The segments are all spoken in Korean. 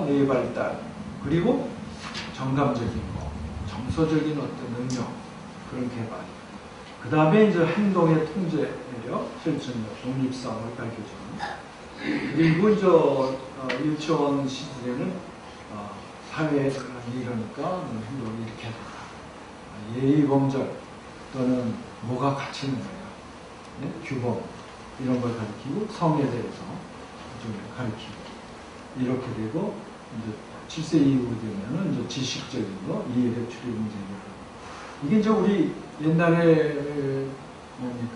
뇌 발달, 그리고 정감적인 거, 정서적인 어떤 능력, 그런 개발. 그 다음에 이제 행동의 통제력, 실천력, 독립성을 밝혀주는. 그리고 저 유치원 시절에는 사회에 이러니까 행동이 이렇게 된다. 예의 범절 또는 뭐가 가치는 거예요. 네? 규범 이런 걸 가르치고 성에 대해서 좀 가르치고 이렇게 되고 이제 7세 이후 되면은 이제 지식적인 거, 이해력 추리 문제 이게 이제 우리 옛날에 뭡니까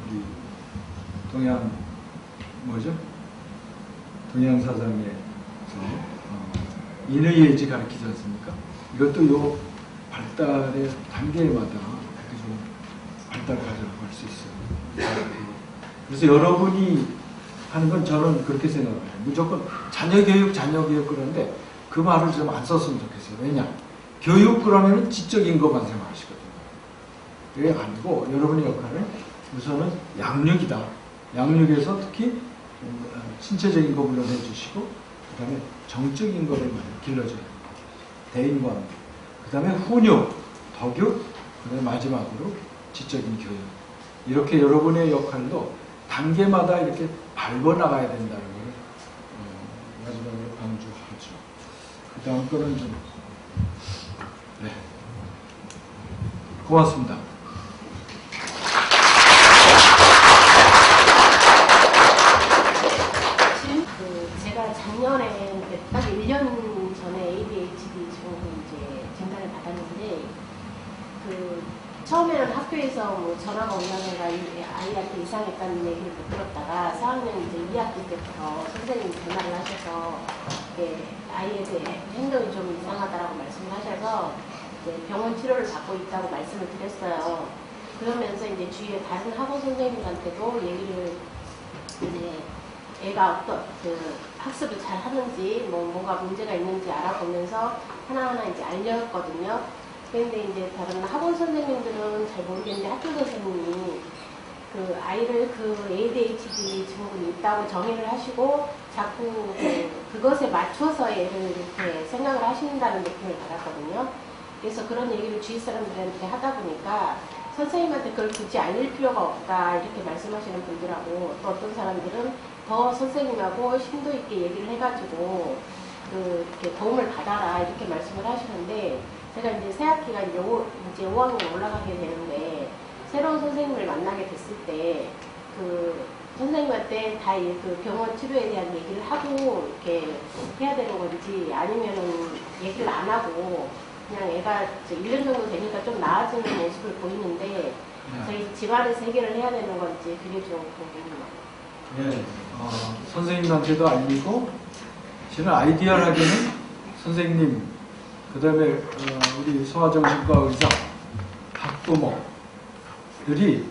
우리 동양 뭐죠? 동양 사상에서 인의예지 가르치지 않습니까? 이것도 요 발달의 단계마다 그렇게 좀 발달 과정을 볼 수 있어요. 그래서 여러분이 하는 건 저는 그렇게 생각해요. 무조건 자녀 교육 그러는데 그 말을 좀 안 썼으면 좋겠어요. 왜냐? 교육 그러면 지적인 것만 생각하시거든요. 그게 아니고 여러분의 역할은 우선은 양육이다. 양육에서 특히 신체적인 거 물론 해주시고 그 다음에 정적인 거를 많이 길러줘야 돼요. 대인관. 그 다음에 훈육, 덕육, 그 다음에 마지막으로 지적인 교육. 이렇게 여러분의 역할도 단계마다 이렇게 밟아나가야 된다는 걸 마지막으로 강조하죠. 그 다음 거는 좀 네. 고맙습니다. 제가 작년에 딱 1년 전에 ADHD 이제 진단을 받았는데 처음에는 학교에서 뭐 전화가 온다는 아이한테 이상했다는 얘기를 못 들었다가 4학년 이제 2학기 때부터 선생님이 전화를 하셔서 아이에 대해 행동이 좀 이상하다라고 말씀을 하셔서 이제 병원 치료를 받고 있다고 말씀을 드렸어요. 그러면서 이제 주위에 다른 학원 선생님한테도 얘기를 이제 애가 어떤 학습을 잘 하는지 뭐가 문제가 있는지 알아보면서 하나하나 이제 알렸거든요. 그런데 이제 다른 학원 선생님들은 잘 모르겠는데 학교 선생님이 아이를 ADHD 증후군이 있다고 정의를 하시고 자꾸 그것에 맞춰서 애를 이렇게 생각을 하신다는 느낌을 받았거든요. 그래서 그런 얘기를 주위 사람들한테 하다 보니까 선생님한테 그걸 굳이 알릴 필요가 없다 이렇게 말씀하시는 분들하고 또 어떤 사람들은 더 선생님하고 심도 있게 얘기를 해가지고 이렇게 도움을 받아라 이렇게 말씀을 하시는데 제가 이제 새 학기가 이제 5학년 올라가게 되는데 새로운 선생님을 만나게 됐을 때 선생님한테 다 병원 치료에 대한 얘기를 하고 이렇게 해야 되는 건지 아니면은 얘기를 안 하고 그냥 애가 1년 정도 되니까 좀 나아지는 모습을 보이는데 저희 집안에서 해결을 해야 되는 건지 그게 좀 궁금해요. 네, 선생님한테도 알리고 저는 아이디어하게는 선생님 그 다음에 우리 소아정신과 의사, 학부모들이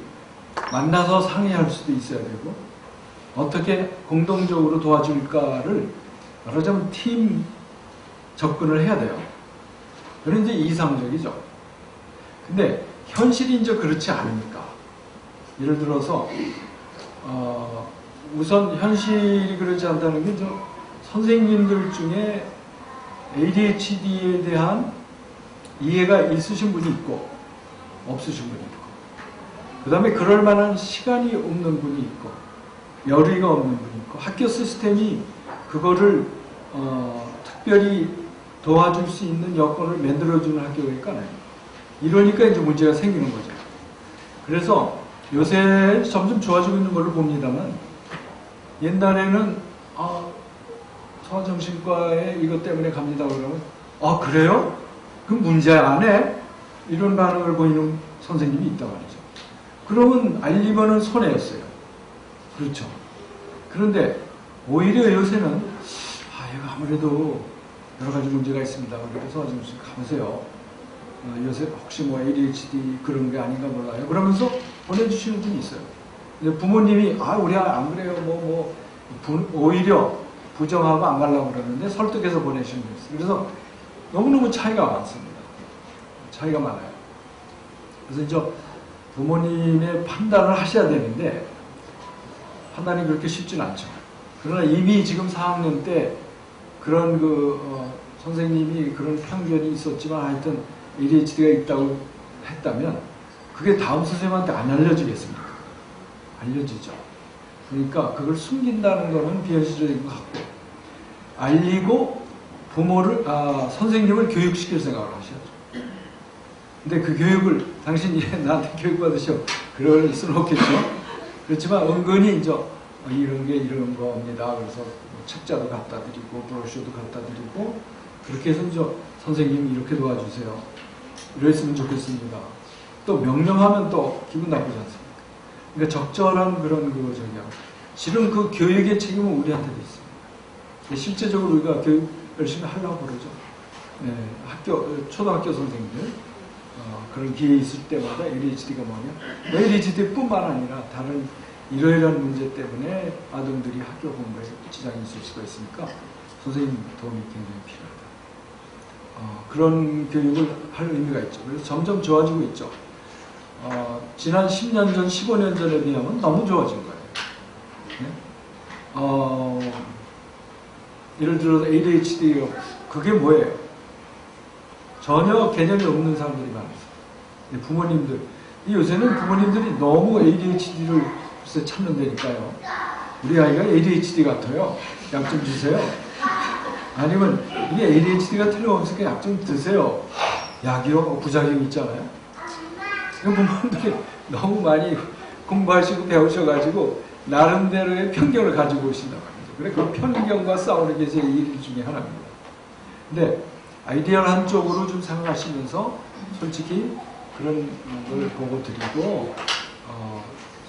만나서 상의할 수도 있어야 되고 어떻게 공동적으로 도와줄까를 말하자면 팀 접근을 해야 돼요. 그런데 이상적이죠. 근데 현실이 이제 그렇지 않으니까 예를 들어서 우선 현실이 그렇지 않다는 게 선생님들 중에 ADHD에 대한 이해가 있으신 분이 있고 없으신 분이 있고 그 다음에 그럴 만한 시간이 없는 분이 있고 여유가 없는 분이 있고 학교 시스템이 그거를 특별히 도와줄 수 있는 여건을 만들어주는 학교가 있잖아요. 이러니까 이제 문제가 생기는 거죠. 그래서 요새 점점 좋아지고 있는 걸로 봅니다만 옛날에는 소아정신과에 이것 때문에 갑니다 그러면 그래요? 그럼 문제 안 해? 이런 반응을 보이는 선생님이 있단 말이죠. 그러면 알리면은 손해였어요. 그렇죠. 그런데 오히려 요새는 얘가 아무래도 여러 가지 문제가 있습니다. 그래서 소아정신 가보세요. 요새 혹시 뭐 ADHD 그런 게 아닌가 몰라요. 그러면서 보내주시는 분이 있어요. 근데 부모님이 우리 안 그래요. 오히려 부정하고 안 가려고 그러는데 설득해서 보내시는 분이 있어요. 그래서 너무너무 차이가 많습니다. 차이가 많아요. 그래서 이제 부모님의 판단을 하셔야 되는데 판단이 그렇게 쉽지는 않죠. 그러나 이미 지금 4학년 때 그런 선생님이 그런 편견이 있었지만 하여튼 ADHD가 있다고 했다면 그게 다음 선생님한테 안 알려지겠습니까? 알려지죠. 그러니까 그걸 숨긴다는 거는 비현실적인 것 같고, 알리고 선생님을 교육시킬 생각을 하셔야죠. 근데 그 교육을 당신이 나한테 교육받으셔 그럴 수는 없겠죠. 그렇지만 은근히 이제 이런 게 이런 겁니다. 그래서 뭐 책자도 갖다 드리고 브로셔도 갖다 드리고 그렇게 해서 이제 선생님 이렇게 도와주세요. 이랬으면 좋겠습니다. 또 명령하면 또 기분 나쁘지 않습니까? 그러니까 적절한 그런 실은 그 교육의 책임은 우리한테도 있습니다. 실제적으로 우리가 교육 열심히 하려고 그러죠. 초등학교 선생님들 그런 기회 있을 때마다 ADHD가 뭐냐? ADHD뿐만 아니라 다른 이러이러한 문제 때문에 아동들이 학교 공부에 지장이 있을 수가 있으니까 선생님 도움이 굉장히 필요하다. 그런 교육을 할 의미가 있죠. 그래서 점점 좋아지고 있죠. 지난 10년 전, 15년 전에 비하면 너무 좋아진 거예요. 네? 예를 들어서 ADHD, 그게 뭐예요? 전혀 개념이 없는 사람들이 많았어요. 부모님들. 요새는 부모님들이 너무 ADHD를 찾는다니까요. 우리 아이가 ADHD 같아요. 약 좀 주세요. 아니면 이게 ADHD가 틀림없으니까 약 좀 드세요. 약이요? 부작용 있잖아요. 부모님들이 너무 많이 공부하시고 배우셔가지고 나름대로의 편견을 가지고 오신다고 합니다. 그래, 그 편견과 싸우는 게 제 일 중에 하나입니다. 근데 아이디어를 한쪽으로 좀 생각하시면서 솔직히 그런 걸 보고 드리고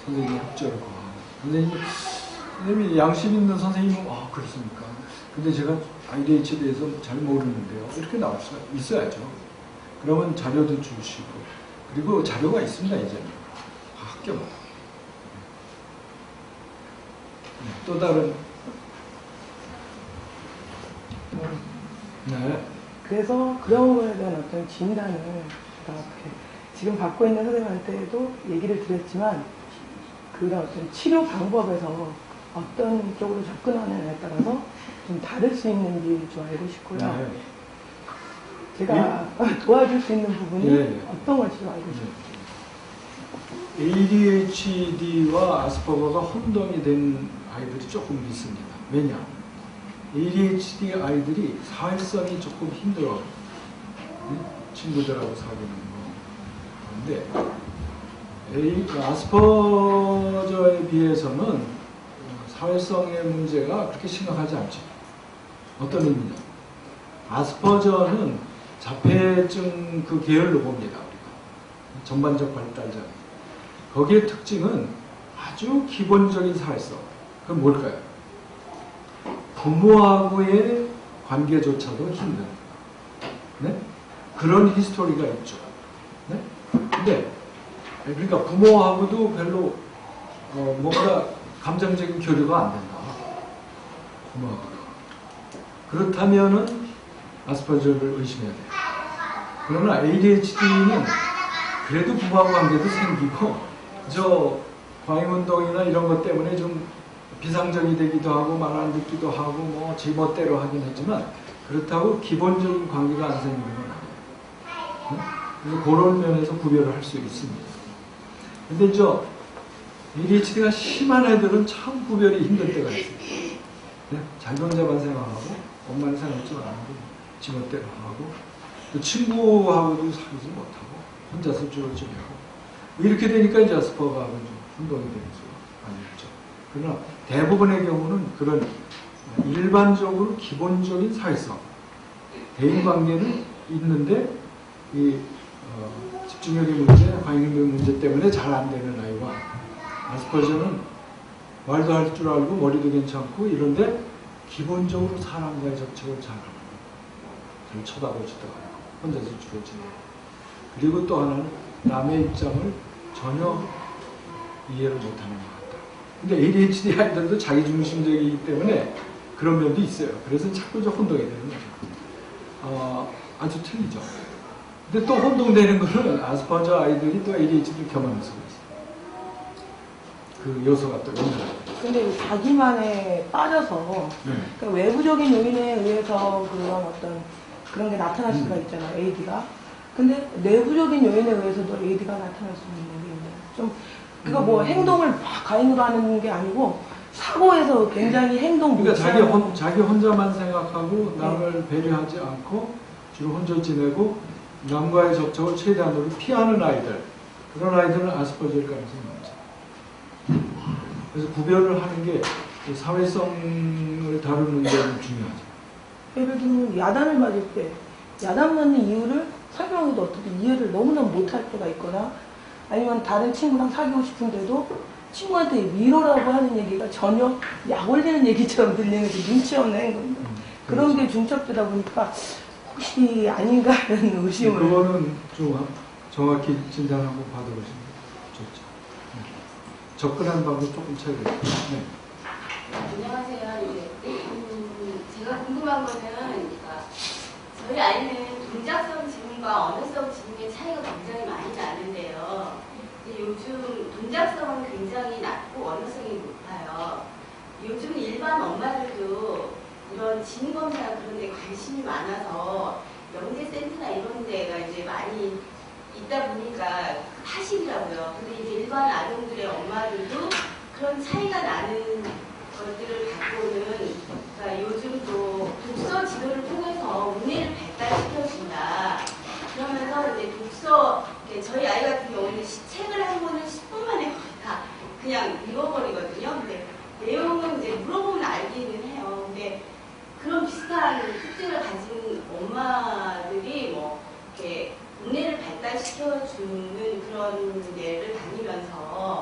선생님 협조를 구하고 선생님이 양심 있는 선생님은 그렇습니까? 근데 제가 ADHD에 대해서 잘 모르는데요. 이렇게 나올 수가 있어야죠. 그러면 자료도 주시고 그리고 자료가 있습니다. 이제는 학교마다. 또 다른 네. 그래서 그런 거에 대한 어떤 진단을 지금 받고 있는 선생님한테도 얘기를 드렸지만 그런 어떤 치료 방법에서 어떤 쪽으로 접근하느냐에 따라서 좀 다를 수 있는지 좀 알고 싶고요. 네. 제가 도와줄 수 있는 부분이 어떤 것인지 알고 싶어요. ADHD와 아스퍼거가 혼동이 된 아이들이 조금 있습니다. 왜냐? ADHD 아이들이 사회성이 조금 힘들어. 친구들하고 사귀는 거. 그런데 아스퍼저에 비해서는 사회성의 문제가 그렇게 심각하지 않죠. 어떤 의미냐? 아스퍼저는 자폐증 그 계열로 봅니다. 우리가. 전반적 발달장. 거기의 특징은 아주 기본적인 사회성. 그건 뭘까요? 부모하고의 관계조차도 힘든. 네? 그런 히스토리가 있죠. 네? 근데, 그러니까 부모하고도 별로, 뭔가 감정적인 교류가 안 된다. 부모하고도. 그렇다면은, 아스퍼저를 의심해야 돼요. 그러나 ADHD는 그래도 부모하고 관계도 생기고, 광해운동이나 이런 것 때문에 좀 비상적이 되기도 하고 말 안 듣기도 하고 뭐 제멋대로 하긴 했지만 그렇다고 기본적인 관계가 안 생기는 건 아니에요. 그래서 그런 면에서 구별을 할 수 있습니다. 근데 ADHD가 심한 애들은 참 구별이 힘들 때가 있어요. 네? 자기혼자만 생각하고 엄마는 생각지 않고 제멋대로 하고 또 친구하고도 사귀지 못하고 혼자서 쭈글쭈글하고 이렇게 되니까 이제 아스퍼거가 좀 혼동이 되는 수가 아니었죠. 그러나 대부분의 경우는 그런 일반적으로 기본적인 사회성, 대인관계는 있는데 이 집중력의 문제, 관행력 문제 때문에 잘 안 되는 아이와 아스퍼저는 말도 할 줄 알고 머리도 괜찮고 이런데 기본적으로 사람과의 접촉을 잘 하고 잘 쳐다보지도 않고 혼자서 주어지는 그리고 또 하나는 남의 입장을 전혀 이해를 못하는 것 같다. 근데 ADHD 아이들도 자기중심적이기 때문에 그런 면도 있어요. 그래서 자꾸 혼동이 되는 거죠. 아주 틀리죠. 근데 또 혼동되는 거는 아스퍼저 아이들이 또 ADHD를 경험할 수가 있어요. 그 요소가 또 있는 거예요. 근데 자기만에 빠져서 네. 그러니까 외부적인 요인에 의해서 그런 어떤 그런 게 나타날 수가 있잖아요, AD가. 근데 내부적인 요인에 의해서도 AD가 나타날 수 있는 게 있네요. 좀 그거 뭐 행동을 막 가인으로 하는 게 아니고 사고에서 굉장히 행동 그러니까 자기 혼자만 생각하고 남을 배려하지 않고 주로 혼자 지내고 남과의 접촉을 최대한으로 피하는 아이들, 그런 아이들은 아스퍼저일 가능성이 많죠. 그래서 구별을 하는 게 사회성을 다루는 데는 중요하죠. 예를 들면 야단을 맞을 때 야단 맞는 이유를 설명해도 어떻게 이해를 너무너무 못할 때가 있거나 아니면 다른 친구랑 사귀고 싶은데도 친구한테 위로라고 하는 얘기가 전혀 약 올리는 얘기처럼 들리는 그 눈치 없는 행동입니다. 그런 게 중첩되다 보니까 혹시 아닌가 하는 의심을. 그거는 좀 정확히 진단하고 받아보시는 게 좋죠. 네. 접근하는 방법이 조금 차이가 있죠. 네. 안녕하세요. 제가 궁금한 거는 그러니까 저희 아이는 동작성 지능과 언어성 지능의 차이가 굉장히 많이 나는데요. 요즘 동작성은 굉장히 낮고 언어성이 높아요. 요즘 일반 엄마들도 이런 지능검사 그런 데 관심이 많아서 영재센터나 이런 데가 이제 많이 있다 보니까 하시더라고요. 근데 이제 일반 아동들의 엄마들도 그런 차이가 나는 것들을 갖고는 그러니까 요즘도 독서 지도를 통해서 문해를 발달시켜준다. 그러면서 이제 독서, 저희 아이 같은 경우는 책을 한 권을 10분 만에 거의 다 그냥 읽어버리거든요. 근데 내용은 이제 물어보면 알기는 해요. 근데 그런 비슷한 특징을 가진 엄마들이 뭐 이렇게 문해를 발달시켜주는 그런 데를 다니면서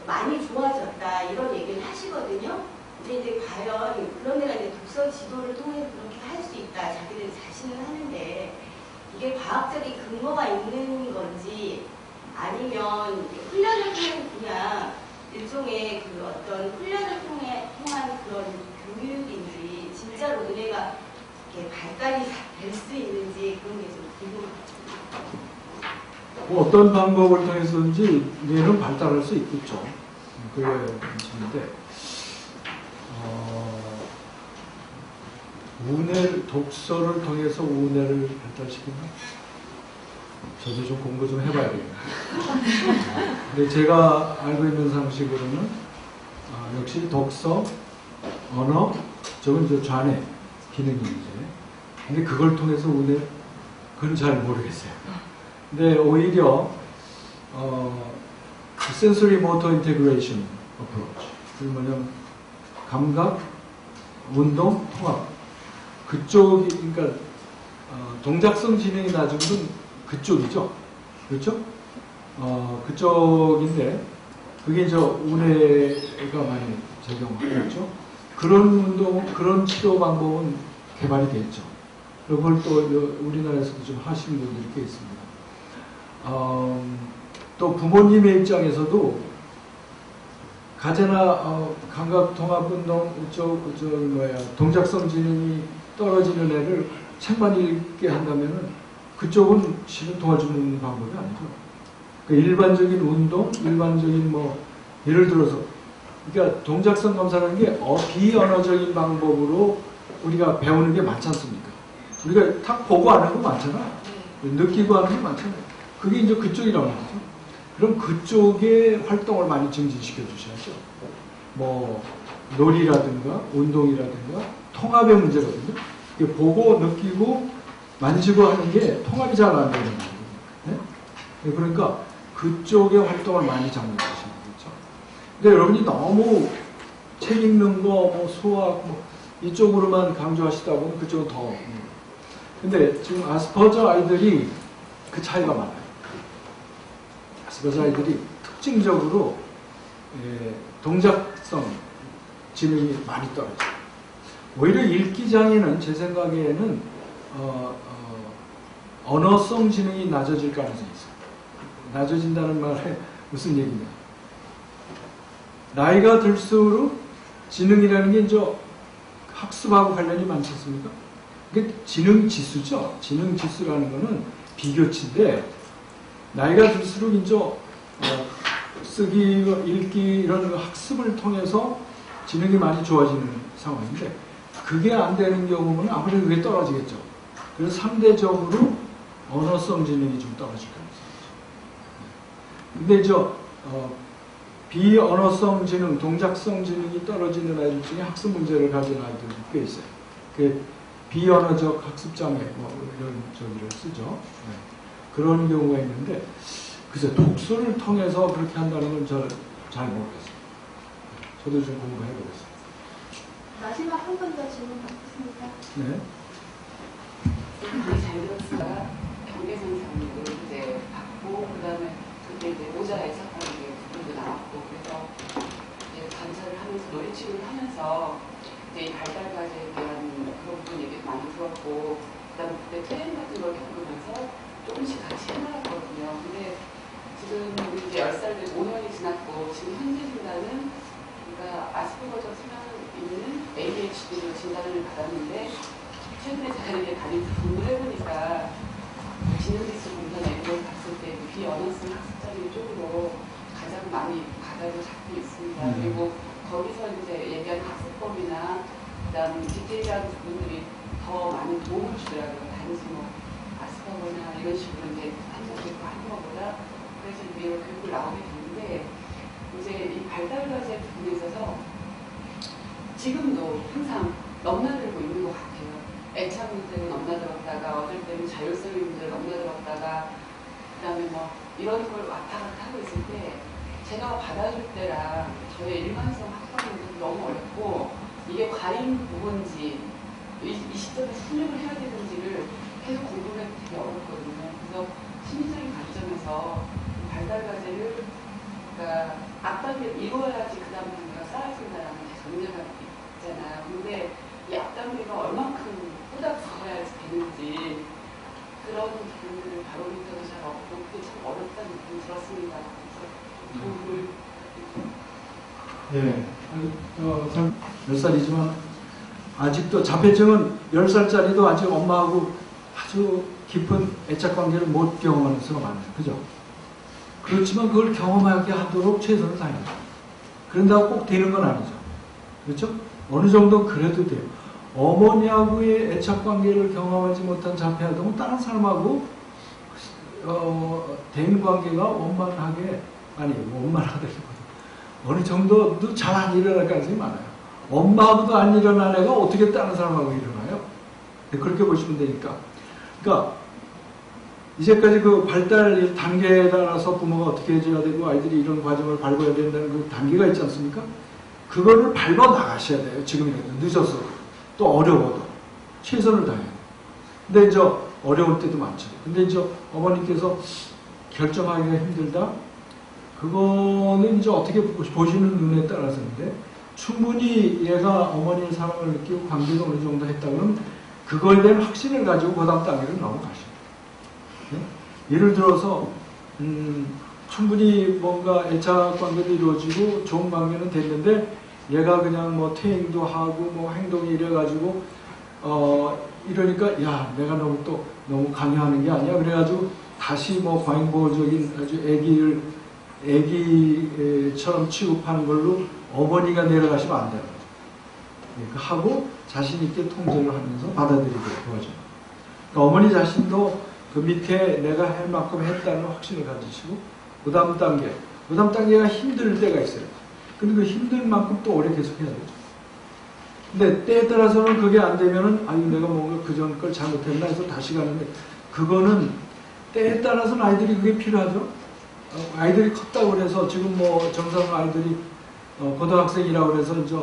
많이 좋아졌다 이런 얘기를 하시거든요. 근데 이제 과연 그런 데가 이제 독서 지도를 통해 그렇게 할 수 있다 자기들 자신은 하는데 이게 과학적인 근거가 있는 건지 아니면 훈련을 통해서 그냥 일종의 그 어떤 훈련을 통한 그런 교육인지 진짜로 은혜가 이렇게 발달이 될 수 있는지 그런 게 좀 궁금합니다. 뭐 어떤 방법을 통해서든지 뇌는 발달할 수 있겠죠. 그게 문제인데 우뇌 독서를 통해서 우뇌를 발달시킨다? 저도 좀 공부 좀 해봐야겠네요. 근데 제가 알고 있는 상식으로는 역시 독서, 언어, 저건 이제 좌뇌 기능이죠. 근데 그걸 통해서 우뇌 그건 잘 모르겠어요. 근데 오히려 sensory motor integration approach, 그 뭐냐면 감각, 운동, 통합 그쪽이 그러니까 동작성 지능이 낮은 건 그쪽이죠, 그렇죠? 그쪽인데 그게 이제 우뇌가 많이 적용하겠죠. 그런 운동, 그런 치료 방법은 개발이 됐죠. 그걸 또 우리나라에서도 좀 하시는 분들이 꽤 있습니다. 또 부모님의 입장에서도 가제나 감각통합운동 동작성 지능이 떨어지는 애를 책만 읽게 한다면은 그쪽은 실은 도와주는 방법이 아니죠. 그러니까 일반적인 운동, 일반적인 뭐 예를 들어서 그러니까 동작성 검사라는 게 비언어적인 방법으로 우리가 배우는 게 많지 않습니까? 우리가 탁 보고 하는 거 많잖아. 느끼고 하는 게 많잖아요. 그게 이제 그쪽이라고 하죠. 그럼 그쪽의 활동을 많이 증진시켜 주셔야죠. 뭐 놀이라든가 운동이라든가 통합의 문제거든요. 보고 느끼고 만지고 하는 게 통합이 잘 안 되는 거예요. 네? 그러니까 그쪽의 활동을 많이 장려하시는 거죠. 근데 여러분이 너무 책 읽는 거, 뭐 수학, 뭐 이쪽으로만 강조하시다 보면 그쪽은 더. 근데 지금 아스퍼저 아이들이 그 차이가 많아요. 아스퍼저 아이들이 특징적으로 동작성 지능이 많이 떨어져요. 오히려 읽기 장애는 제 생각에는 언어성 지능이 낮아질 가능성이 있어요. 낮아진다는 말에 무슨 얘기냐? 나이가 들수록 지능이라는 게 이제 학습하고 관련이 많지 않습니까? 그게 지능 지수죠. 지능 지수라는 거는 비교치인데 나이가 들수록 이제 쓰기, 읽기 이런 그 학습을 통해서 지능이 많이 좋아지는 상황인데 그게 안 되는 경우는 아무래도 그게 떨어지겠죠. 그래서 상대적으로 언어성 지능이 좀 떨어질 가능성이 있죠. 근데 비언어성 지능, 동작성 지능이 떨어지는 아이들 중에 학습 문제를 가진 아이들이 꽤 있어요. 그 비언어적 학습장애 이런 저기를 쓰죠. 네. 그런 경우가 있는데 글쎄 독서를 통해서 그렇게 한다는 건 잘 모르겠어요. 저도 좀 공부해 보겠습니다. 마지막 한 번 더 질문 받겠습니다. 네. 되게 잘 들었으니까 경계선상을 이제 받고 그다음에 그때 이제 모자 애착하는 게 부분도 나왔고 그래서 이제 관찰을 하면서 노래 치료를 하면서 이제 이 발달 과제에 대한 그런 부분 얘기도 많이 들었고 그다음에 그때 트레이닝 같은 걸 겪으면서 조금씩 같이 해나갔거든요. 근데 지금 우리 이제 10살 된 5년이 지났고 지금 현재 진단은 그러니까 아스퍼거적 성향 있는 ADHD로 진단을 받았는데 최근에 제가 이렇게 담임 공부를 해보니까 지능지수 검사나 이런 걸 봤을 때 비언어성 학습장애 쪽으로 가장 많이 가닥을 잡고 있습니다. 그리고 거기서 이제 얘기하는 학습법이나 그다음 디테일한 부분들이 더 많은 도움을 주더라고요. 단지 뭐 아스퍼거나 이런 식으로 이제 한정되고 하는 것보다 그래서 이제 이런 교육을 나오게 됐는데 이제 이 발달과제 부분에 있어서 지금도 항상 넘나들고 있는 것 같아요. 애착 문제는 넘나들었다가 어떨 때는 자율성의 문제를 넘나들었다가 그 다음에 뭐 이런 걸 왔다 갔다 하고 있을 때 제가 받아줄 때랑 저의 일관성 확보하는 게 너무 어렵고 이게 과잉 부분인지 이 시점에 훈육을 해야 되는지를 계속 공부하기 되게 어렵거든요. 그래서 심리적인 관점에서 발달 과제를 그러니까 앞단계를 이루어야지 그 다음 단계가 쌓아진다는 전제가 있잖아요. 근데 이 앞단계가 얼만큼 뿌닥서야지 되는지 그런 부분들을 바로미터도 잘 없고 그게 참 어렵다는 느낌이 들었습니다. 그래서 도움을 몇 살이지만 아직도 자폐증은 10살짜리도 아직 엄마하고 아주 깊은 애착 관계를 못 경험하는 수가 많아요. 그죠? 그렇지만 그걸 경험하게 하도록 최선을 다해야죠. 그런다고 꼭 되는 건 아니죠. 그렇죠? 어느 정도 그래도 돼요. 어머니하고의 애착 관계를 경험하지 못한 자폐아동은 다른 사람하고 대인 관계가 원만하게 원만하다기보다 어느 정도도 잘 안 일어날 가능성이 많아요. 엄마하고도 안 일어난 애가 어떻게 다른 사람하고 일어나요? 그렇게 보시면 되니까. 그러니까 이제까지 그 발달 단계에 따라서 부모가 어떻게 해줘야 되고 아이들이 이런 과정을 밟아야 된다는 그 단계가 있지 않습니까? 그거를 밟아 나가셔야 돼요. 지금이라도 늦어서 또 어려워도 최선을 다해야 돼요. 근데 이제 어려울 때도 많죠. 근데 이제 어머니께서 결정하기가 힘들다. 그거는 이제 어떻게 보시는 눈에 따라서인데 충분히 얘가 어머니의 사랑을 느끼고 관계가 어느 정도 했다면 그거에 대한 확신을 가지고 그 다음 단계를 넘어가십니다. 네? 예를 들어서 충분히 뭔가 애착 관계도 이루어지고 좋은 관계는 됐는데 얘가 그냥 뭐 퇴행도 하고 뭐 행동이 이래가지고 이러니까 야 내가 너무 강요하는 게 아니야 그래가지고 다시 뭐 과잉보호적인 아주 애기처럼 취급하는 걸로 어머니가 내려가시면 안 돼요. 하고 자신 있게 통제를 하면서 받아들이게 도와줘요. 그러니까 어머니 자신도 그 밑에 내가 할 만큼 했다는 확신을 가지시고 그 다음 단계가 힘들 때가 있어요. 근데 그 힘든 만큼 또 오래 계속 해야 되죠. 근데 때에 따라서는 그게 안 되면은 아유 내가 뭔가 그전 걸 잘못했나 해서 다시 가는데 그거는 때에 따라서는 아이들이 그게 필요하죠. 아이들이 컸다고 그래서 지금 뭐 정상 아이들이 고등학생이라고 그래서 이제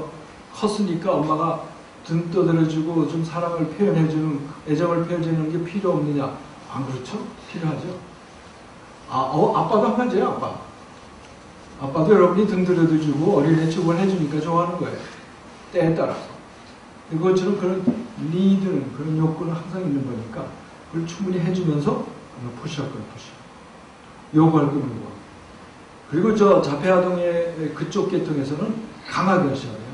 컸으니까 엄마가 등 떠들어주고 좀 사랑을 표현해주는 애정을 표현해주는 게 필요 없느냐? 안 그렇죠? 필요하죠. 아빠도 한 가지예요. 아빠도 여러분이 등 들여주고 어린애 축을 해주니까 좋아하는 거예요. 때에 따라서. 그것처럼 그런 니드는 그런 욕구는 항상 있는 거니까 그걸 충분히 해주면서 푸시할 건 푸시. 요구할 건 요구. 그리고 저 자폐아동의 그쪽 계통에서는 강하게 하셔야 돼요.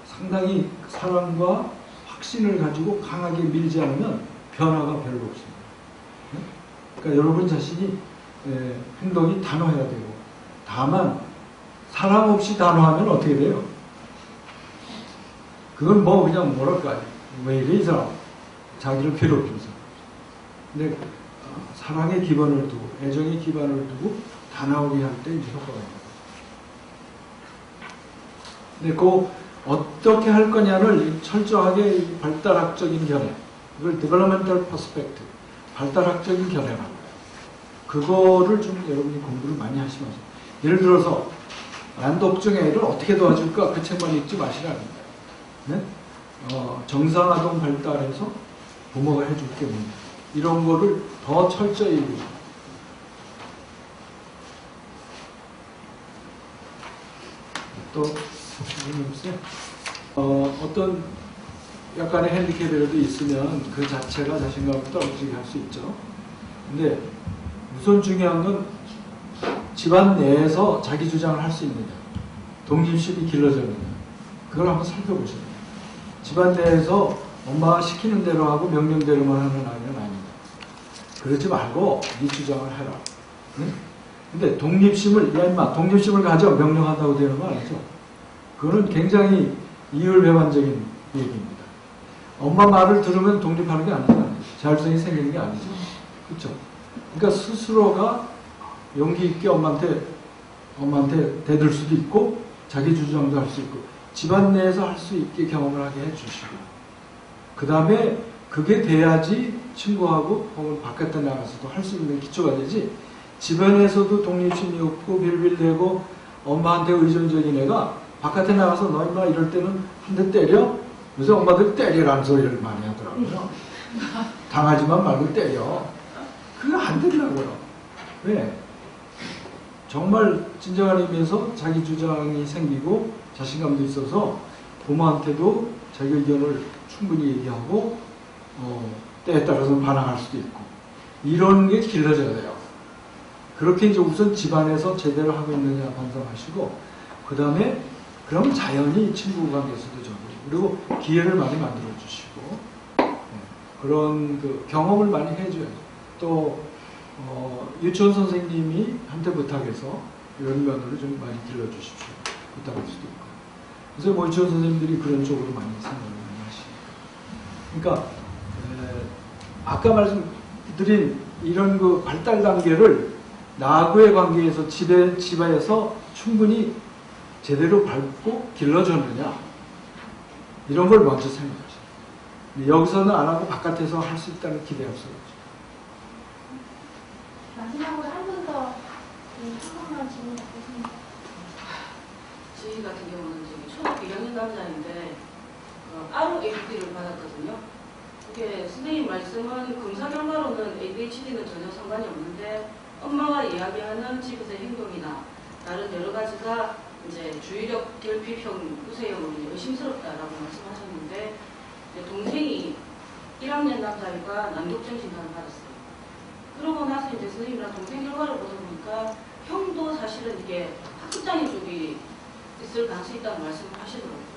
상당히 사랑과 확신을 가지고 강하게 밀지 않으면 변화가 별로 없습니다. 그러니까 여러분 자신이 행동이 단호해야 되고 다만 사람 없이 단호하면 어떻게 돼요? 그건 뭐 그냥 뭐랄까, 왜 이래 이 사람, 자기를 괴롭히면서. 근데 사랑의 기반을 두고, 애정의 기반을 두고 단호하게 할 때 이제 효과가 있는 거예요. 근데 그 어떻게 할 거냐를 철저하게 발달학적인 견해, 이걸 developmental perspective, 발달학적인 견해라는 거예요. 그거를 좀 여러분이 공부를 많이 하시면서, 예를 들어서 난독증 애를 어떻게 도와줄까, 그 책만 읽지 마시라는 거예요. 네? 정상아동 발달해서 부모가 해줄 게 뭐냐, 이런 거를 더 철저히 또 어떤 약간의 핸디캡이라도 있으면 그 자체가 자신감을 떨어지게 할 수 있죠. 근데 우선 중요한 건 집안 내에서 자기 주장을 할 수 있느냐, 독립심이 길러졌느냐, 그걸 한번 살펴보셔야 돼요. 집안 내에서 엄마가 시키는 대로 하고 명령대로만 하는 아이는 아니다. 그러지 말고 네 주장을 해라. 응? 근데 독립심을, 야 임마 독립심을 가져, 명령한다고 되는 거 아니죠. 그거는 굉장히 이율배반적인 얘기입니다. 엄마 말을 들으면 독립하는 게 아니잖아요. 자율성이 생기는 게 아니죠. 그렇죠? 그러니까 스스로가 용기 있게 엄마한테 대들 수도 있고, 자기 주장도 할 수 있고, 집안 내에서 할 수 있게 경험을 하게 해주시고, 그 다음에 그게 돼야지 친구하고 혹은 바깥에 나가서도 할 수 있는 기초가 되지, 집안에서도 독립심이 없고 빌빌대고 엄마한테 의존적인 애가 바깥에 나가서 너 임마 이럴 때는 한 대 때려? 요새 엄마들 때리라는 소리를 많이 하더라고요. 당하지만 말고 때려. 그거 안 된다고요. 왜? 정말 진정한 의미에서 자기 주장이 생기고 자신감도 있어서 부모한테도 자기 의견을 충분히 얘기하고 때에 따라서는 반항할 수도 있고, 이런 게 길러져야 돼요. 그렇게 이제 우선 집안에서 제대로 하고 있느냐 반성하시고, 그 다음에 그럼 자연히 친구 관계에서도 저고, 그리고 기회를 많이 만들어 주시고, 그런 그 경험을 많이 해줘야죠. 또 유치원 선생님이 한테 부탁해서 이런 면으로 좀 많이 길러 주십시오. 부탁할 수도 있고. 그래서 뭐 유치원 선생님들이 그런 쪽으로 많이 생각을 많이 하시니까. 그러니까 아까 말씀드린 이런 그 발달 단계를 나하고의 관계에서 집에서 충분히 제대로 밟고 길러줬느냐, 이런 걸 먼저 생각하시죠. 여기서는 안 하고 바깥에서 할 수 있다는 기대 없어요. 마지막으로 한 분 더 한번만 질문 받겠습니다. 저희 같은 경우는 초등학교 2학년 남자인데 따로 ADD를 받았거든요. 그게 선생님 말씀은 검사 결과로는 ADHD는 전혀 상관이 없는데, 엄마가 이야기하는 집에서의 행동이나 다른 여러 가지가 이제 주의력 결핍형 우세형으로 의심스럽다라고 말씀하셨는데, 동생이 1학년 남자애가 난독증 진단을 받았어요. 그러고 나서 이제 선생님이랑 동생 결과를 보다 보니까 형도 사실은 이게 학습장애 쪽이 있을 가능성이 있다는 말씀을 하시더라고요.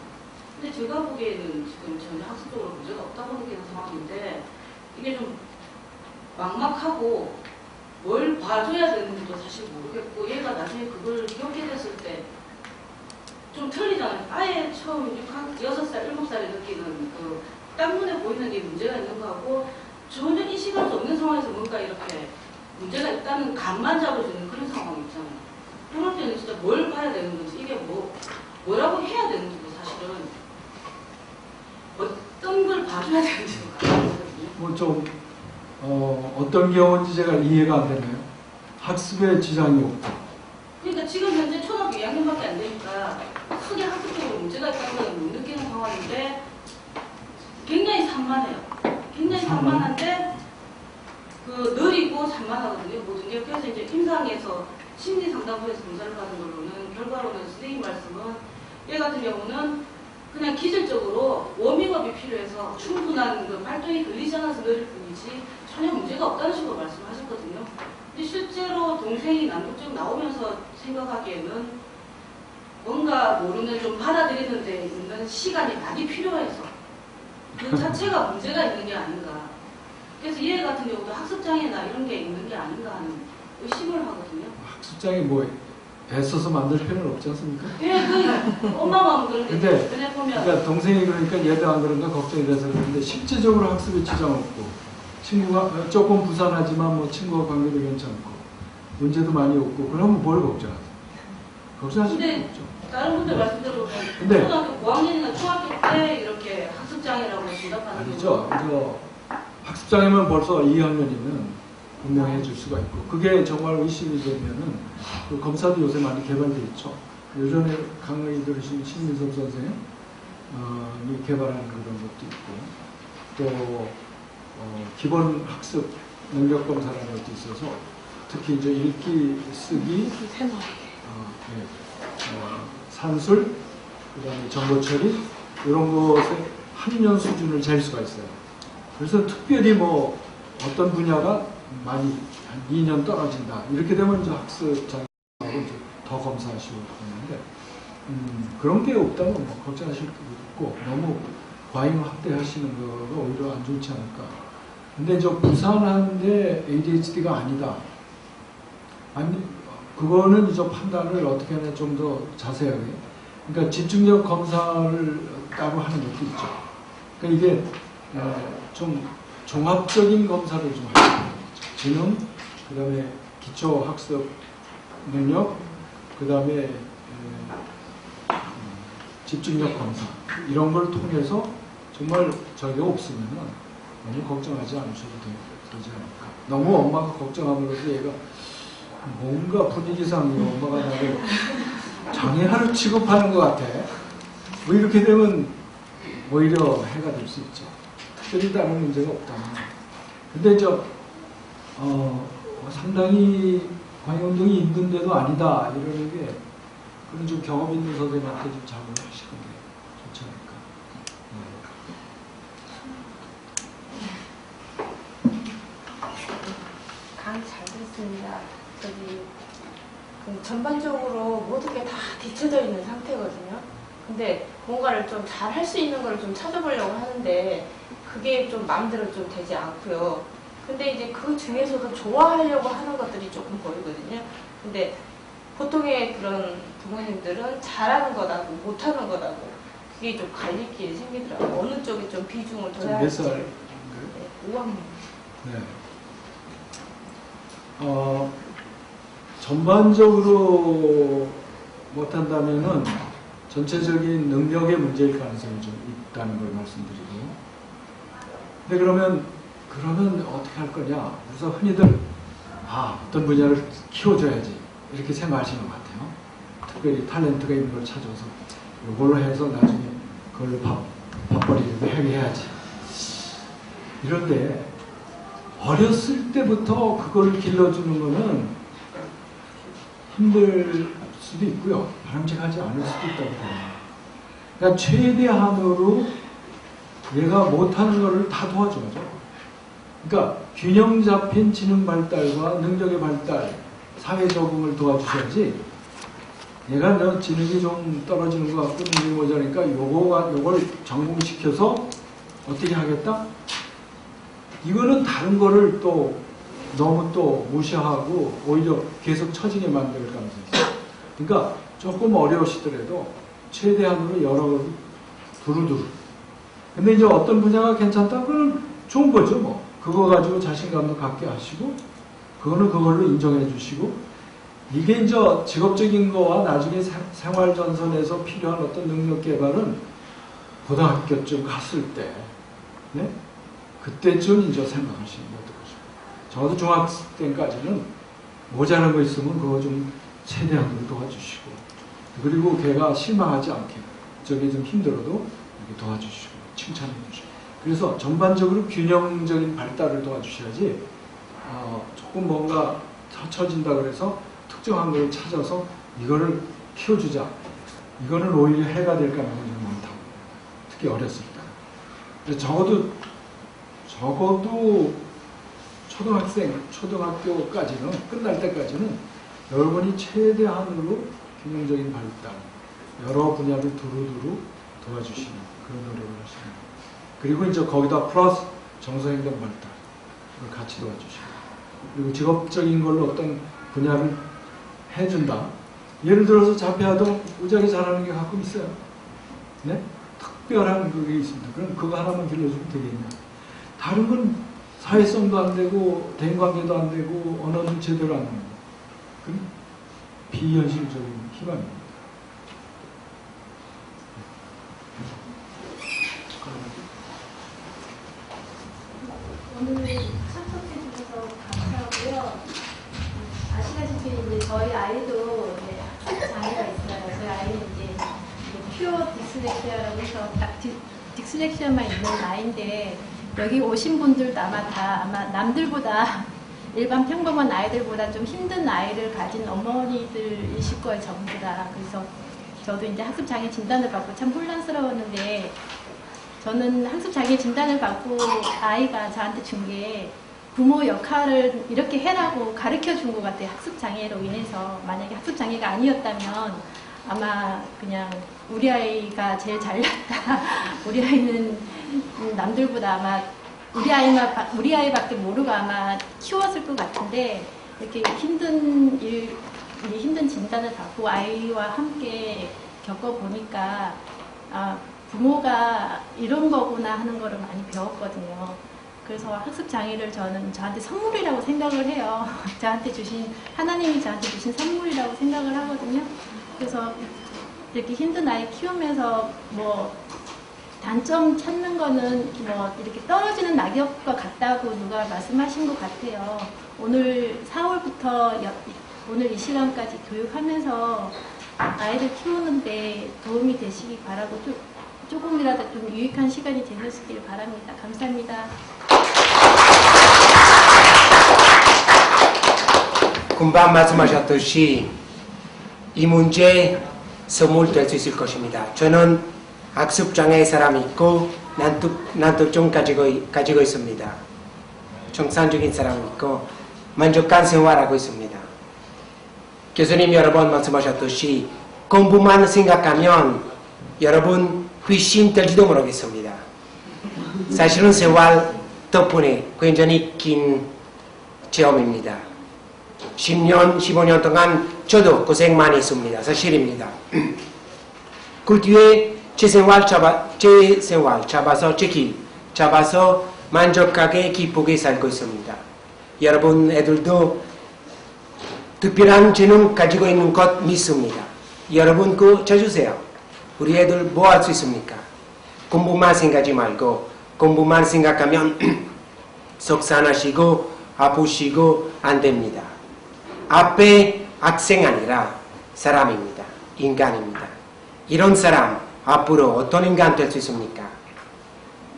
근데 제가 보기에는 지금 전혀 학습적으로 문제가 없다고 느끼는 상황인데, 이게 좀 막막하고 뭘 봐줘야 되는지도 사실 모르겠고, 얘가 나중에 그걸 겪게 됐을 때 좀 틀리잖아요. 아예 처음 6살, 7살에 느끼는 그 딱 눈에 보이는 게 문제가 있는 거하고 전혀 인식할 수 없는 상황에서 뭔가 이렇게 문제가 있다는 감만 잡아주는 그런 상황이 있잖아요. 그럴 때는 진짜 뭘 봐야 되는 건지, 이게 뭐라고 해야 되는지도 사실은 어떤 걸 봐줘야 되는지도 모르거든요. 뭐 좀 어떤 경우인지 제가 이해가 안 되네요. 학습에 지장이 없다. 그러니까 지금 현재 초등학교 2학년밖에 안 되니까 크게 학습적으로 문제가 있다는 건 못 느끼는 상황인데, 굉장히 산만해요. 굉장히 산만한데 느리고 산만하거든요. 모든 게. 그래서 이제 임상에서 심리상담소에서 검사를 받은 걸로는, 결과로는 선생님 말씀은 얘 같은 경우는 그냥 기질적으로 워밍업이 필요해서 충분한 그 발동이 들리지 않아서 느릴 뿐이지 전혀 문제가 없다는 식으로 말씀하셨거든요. 근데 실제로 동생이 난독증 나오면서 생각하기에는 뭔가 모르는 좀 받아들이는 데 있는 시간이 많이 필요해서 그 자체가 문제가 있는 게 아닌가. 그래서 얘 같은 경우도 학습장애나 이런 게 있는 게 아닌가 하는 의심을 하거든요. 학습장애 뭐 애써서 만들 필요는 없지 않습니까? 예, 그 엄마 마음 그런데 근데 그냥 보면 그러니까 동생이 그러니까 얘도 안 그런가 걱정이 돼서 그러는데 실제적으로 학습에 지장 없고 친구가 조금 부산하지만 뭐 친구와 관계도 괜찮고 문제도 많이 없고 그러면 뭘 걱정하세요? 걱정하실 필요 근데 없죠. 다른 분들 말씀대로 근데- 초등학교 고학년이나 중학교 때 이렇게 학습장애라고 진단받는 아니죠. 학습장애면 벌써 2학년이면 분명히 해줄 수가 있고 그게 정말 의심이 되면은 그 검사도 요새 많이 개발돼 있죠. 예전에 강의 들으신 신민섭 선생이 개발한 그런 것도 있고 또 기본 학습 능력 검사라는 것도 있어서 특히 이제 읽기, 쓰기, 산술, 그다음에 정보 처리 이런 것의 학년 수준을 잴 수가 있어요. 그래서 특별히 뭐 어떤 분야가 많이 한 2년 떨어진다 이렇게 되면 이제 학습 장애하고 이제 더 검사하시고 그러는데 그런 게 없다면 뭐 걱정하실 것도 없고 너무 과잉 확대하시는 거가 오히려 안 좋지 않을까. 근데 저 부산한데 ADHD가 아니다. 아니 그거는 이제 판단을 어떻게 하냐 좀 더 자세하게. 그러니까 집중력 검사를 따로 하는 것도 있죠. 그러니까 이게 좀 종합적인 검사를 좀 하는 거죠. 지능, 그 다음에 기초학습 능력, 그 다음에 집중력 검사 이런 걸 통해서 정말 저게 없으면 너무 걱정하지 않으셔도 되지 않을까. 너무 엄마가 걱정함으로써 얘가 뭔가 분위기상 엄마가 나를 장애하를 취급하는 것 같아. 뭐 이렇게 되면 오히려 해가 될 수 있죠. 특별히 다른 문제가 없다면. 근데 상당히 광역운동이 있는데도 아니다 이러는 게 그런 좀 경험 있는 선생님한테 좀 작업을 하시는 게 좋지 않을까. 강의 잘 들었습니다. 전반적으로 모든 게 다 뒤쳐져 있는 상태거든요. 근데 뭔가를 좀 잘 할 수 있는 걸 좀 찾아보려고 하는데 그게 좀 마음대로 좀 되지 않고요. 근데 이제 그 중에서도 좋아하려고 하는 것들이 조금 보이거든요. 근데 보통의 그런 부모님들은 잘하는 거다고 못하는 거다고 그게 좀 갈리길이 생기더라고요. 어느 쪽에 좀 비중을 둬야 몇 할지. 살? 5학년. 네. 전반적으로 못한다면은 전체적인 능력의 문제일 가능성이 좀 있다는 걸 말씀드리고. 근데 그러면 어떻게 할 거냐? 그래서 흔히들 어떤 분야를 키워줘야지 이렇게 생각하시는 것 같아요. 특별히 탤런트가 있는 걸 찾아서 이걸로 해서 나중에 그걸로 밥벌이를 해야지. 이런데 어렸을 때부터 그걸 길러주는 거는 힘들 수도 있고요. 바람직하지 않을 수도 있다고 봅니다. 그러니까 최대한으로 얘가 못하는 거를 다 도와줘야죠. 그러니까 균형 잡힌 지능 발달과 능력의 발달, 사회 적응을 도와주셔야지 얘가 너 지능이 좀 떨어지는 것 같고 능력이 모자라니까 요걸 전공시켜서 어떻게 하겠다? 이거는 다른 거를 또 너무 또 무시하고 오히려 계속 처지게 만들 가능성이 있어요. 그러니까 조금 어려우시더라도 최대한으로 여러 두루두루. 근데 이제 어떤 분야가 괜찮다? 그건 좋은 거죠, 뭐. 그거 가지고 자신감도 갖게 하시고, 그거는 그걸로 인정해 주시고, 이게 이제 직업적인 거와 나중에 생활 전선에서 필요한 어떤 능력 개발은 고등학교쯤 갔을 때, 네? 그때쯤 이제 생각하시는 게 어떨까요? 적어도 중학생까지는 모자란 거 있으면 그거 좀 최대한으로 도와주시고, 그리고 걔가 실망하지 않게, 저게 좀 힘들어도 이렇게 도와주시고, 칭찬해 주시고. 그래서 전반적으로 균형적인 발달을 도와주셔야지, 조금 뭔가 처진다 그래서 특정한 걸 찾아서 이거를 키워주자. 이거는 오히려 해가 될 가능성이 많다고. 특히 어렸을 때. 그래서 적어도 초등학교까지는, 끝날 때까지는 여러분이 최대한으로 균형적인 발달, 여러 분야를 두루두루 도와주시는 그런 노력을 하시는 거예요. 그리고 이제 거기다 플러스 정서행동 발달을 같이 도와주시고, 그리고 직업적인 걸로 어떤 분야를 해준다. 예를 들어서 자폐아동 무지하게 잘하는 게 가끔 있어요. 네? 특별한 그게 있습니다. 그럼 그거 하나만 길러주면 되겠냐. 다른 건 사회성도 안 되고 대인관계도 안 되고 언어도 제대로 안 됩니다. 그럼 비현실적인 희망입니다. 오늘 참석해 주셔서 감사하고요. 아시다시피 이제 저희 아이도 이제 장애가 있어요. 저희 아이는 이제 퓨어 딕슬렉시아라고 해서 딱 딕슬렉시아만 있는 아이인데 여기 오신 분들도 아마 남들보다 일반 평범한 아이들보다 좀 힘든 아이를 가진 어머니들이실 거예요, 전부 다. 그래서 저도 이제 학습장애 진단을 받고 참 혼란스러웠는데 저는 학습장애 진단을 받고 아이가 저한테 준 게 부모 역할을 이렇게 해라고 가르쳐 준 것 같아요. 학습장애로 인해서. 만약에 학습장애가 아니었다면 아마 그냥 우리 아이가 제일 잘났다. 우리 아이는 남들보다 아마 우리 아이밖에 모르고 아마 키웠을 것 같은데 이렇게 힘든 진단을 받고 아이와 함께 겪어보니까 부모가 이런 거구나 하는 거를 많이 배웠거든요. 그래서 학습장애를 저는 저한테 선물이라고 생각을 해요. 하나님이 저한테 주신 선물이라고 생각을 하거든요. 그래서 이렇게 힘든 아이 키우면서 뭐 단점 찾는 거는 뭐 이렇게 떨어지는 낙엽과 같다고 누가 말씀하신 것 같아요. 오늘 4월부터 오늘 이 시간까지 교육하면서 아이를 키우는데 도움이 되시기 바라고 조금이라도 좀 유익한 시간이 되셨길 바랍니다. 감사합니다. 금방 말씀하셨듯이 이 문제 선물 될 수 있을 것입니다. 저는 학습장애의 사람이 있고 난투증 가지고 있습니다. 정상적인 사람이 있고 만족한 생활하고 있습니다. 교수님 여러 번 말씀하셨듯이 공부만 생각하면 여러분 휘심될지도 모르겠습니다. 사실은 세월 덕분에 굉장히 긴 체험입니다. 10년, 15년 동안 저도 고생 많이 했습니다. 사실입니다. 그 뒤에 제 생활 잡아서 제 길 잡아서 만족하게 기쁘게 살고 있습니다. 여러분 애들도 특별한 재능 가지고 있는 것 믿습니다. 여러분 그거 쳐주세요. 우리 애들 뭐 할 수 있습니까? 공부만 생각하지 말고 공부만 생각하면 속상하시고 아프시고 안 됩니다. 앞에 학생 아니라 사람입니다. 인간입니다. 이런 사람 앞으로 어떤 인간 될 수 있습니까?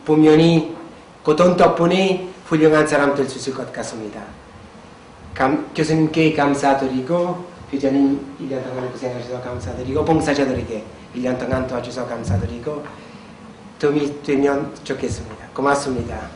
분명히 고통 덕분에 훌륭한 사람 될 수 있을 것 같습니다. 교수님께 감사드리고 비전님 1년 동안 고생하셔서 감사드리고 봉사자들에게 1년 동안 도와주셔서 감사드리고 도움이 되면 좋겠습니다. 고맙습니다.